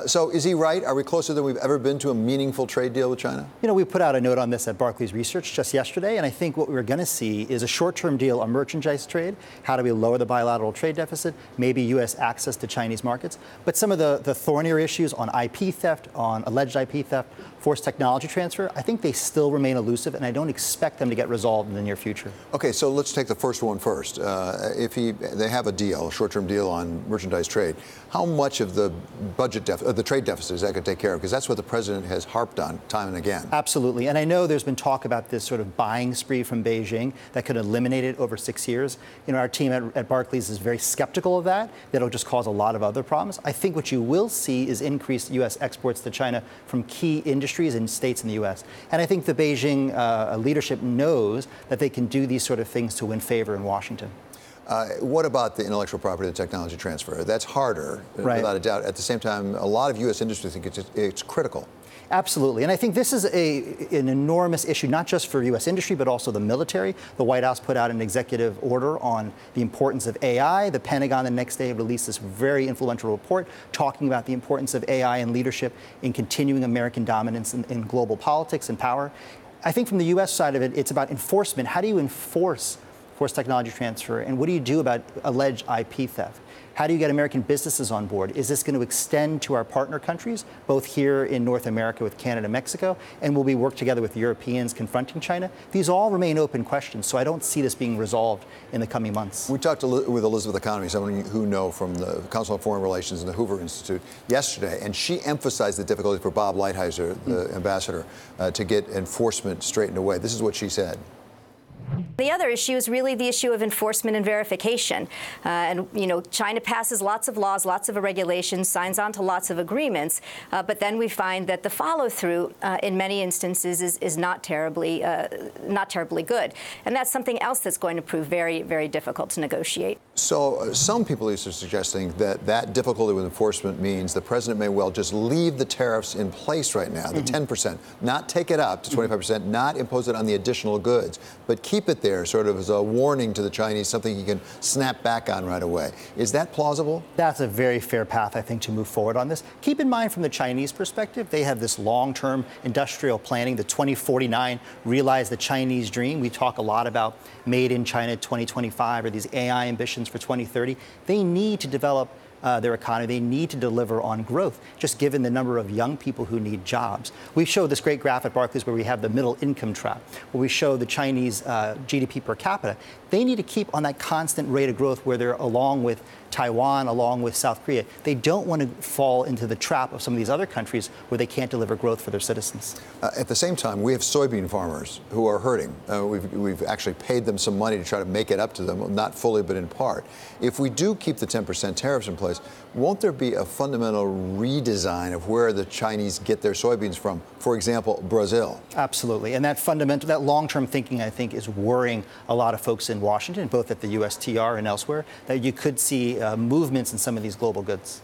So is he right? Are we closer than we've ever been to a meaningful trade deal with China? You know, we put out a note on this at Barclays Research just yesterday, and I think what we're going to see is a short-term deal on merchandise trade. How do we lower the bilateral trade deficit? Maybe U.S. access to Chinese markets. But some of the thornier issues on IP theft, on alleged IP theft, forced technology transfer, I think they still remain elusive, and I don't expect them to get resolved in the near future. Okay, so let's take the first one first. If they have a deal, a short-term deal on merchandise trade, how much of the the trade deficit is that going to take care of? Because that's what the president has harped on time and again. Absolutely, and I know there's been talk about this sort of buying spree from Beijing that could eliminate it over 6 years. You know, our team at Barclays is very skeptical of that. That'll just cause a lot of other problems. I think what you will see is increased U.S. exports to China from key industries and states in the U.S. And I think the Beijing leadership knows that they can do these sort of things to win favor in Washington. What about the intellectual property and technology transfer? That's harder, right, without a doubt. At the same time, a lot of U.S. industry think it's critical. Absolutely. And I think this is an enormous issue, not just for U.S. industry, but also the military. The White House put out an executive order on the importance of AI. The Pentagon the next day released this very influential report talking about the importance of AI and leadership in continuing American dominance in global politics and power. I think from the U.S. side of it, it's about enforcement. How do you enforce forced technology transfer? And what do you do about alleged IP theft? How do you get American businesses on board? Is this going to extend to our partner countries, both here in North America with Canada and Mexico? And will we work together with Europeans confronting China? These all remain open questions, so I don't see this being resolved in the coming months. We talked with Elizabeth Economy, someone who know from the Council on Foreign Relations and the Hoover Institute yesterday, and she emphasized the difficulty for Bob Lighthizer, the ambassador, to get enforcement straightened away. This is what she said. The other issue is really the issue of enforcement and verification. And, you know, China passes lots of laws, lots of regulations, signs on to lots of agreements, but then we find that the follow-through in many instances is not terribly good. And that's something else that's going to prove very, very difficult to negotiate. So some people are suggesting that difficulty with enforcement means the president may well just leave the tariffs in place right now, the 10%, not take it up to 25%, not impose it on the additional goods, but keep it there sort of as a warning to the Chinese, something you can snap back on right away. Is that plausible? That's a very fair path, I think, to move forward on this. Keep in mind, from the Chinese perspective, they have this long-term industrial planning, the 2049 Realize the Chinese Dream. We talk a lot about Made in China 2025 or these AI ambitions for 2030. They need to develop their economy. They need to deliver on growth, just given the number of young people who need jobs. We show this great graph at Barclays where we have the middle income trap, where we show the Chinese GDP per capita. They need to keep on that constant rate of growth where they're along with Taiwan, along with South Korea. They don't want to fall into the trap of some of these other countries where they can't deliver growth for their citizens. At the same time, we have soybean farmers who are hurting. We've actually paid them some money to try to make it up to them, not fully, but in part. If we do keep the 10% tariffs in place, won't there be a fundamental redesign of where the Chinese get their soybeans from? For example, Brazil. Absolutely. And that fundamental, that long-term thinking, I think, is worrying a lot of folks in Washington, both at the USTR and elsewhere, that you could see movements in some of these global goods.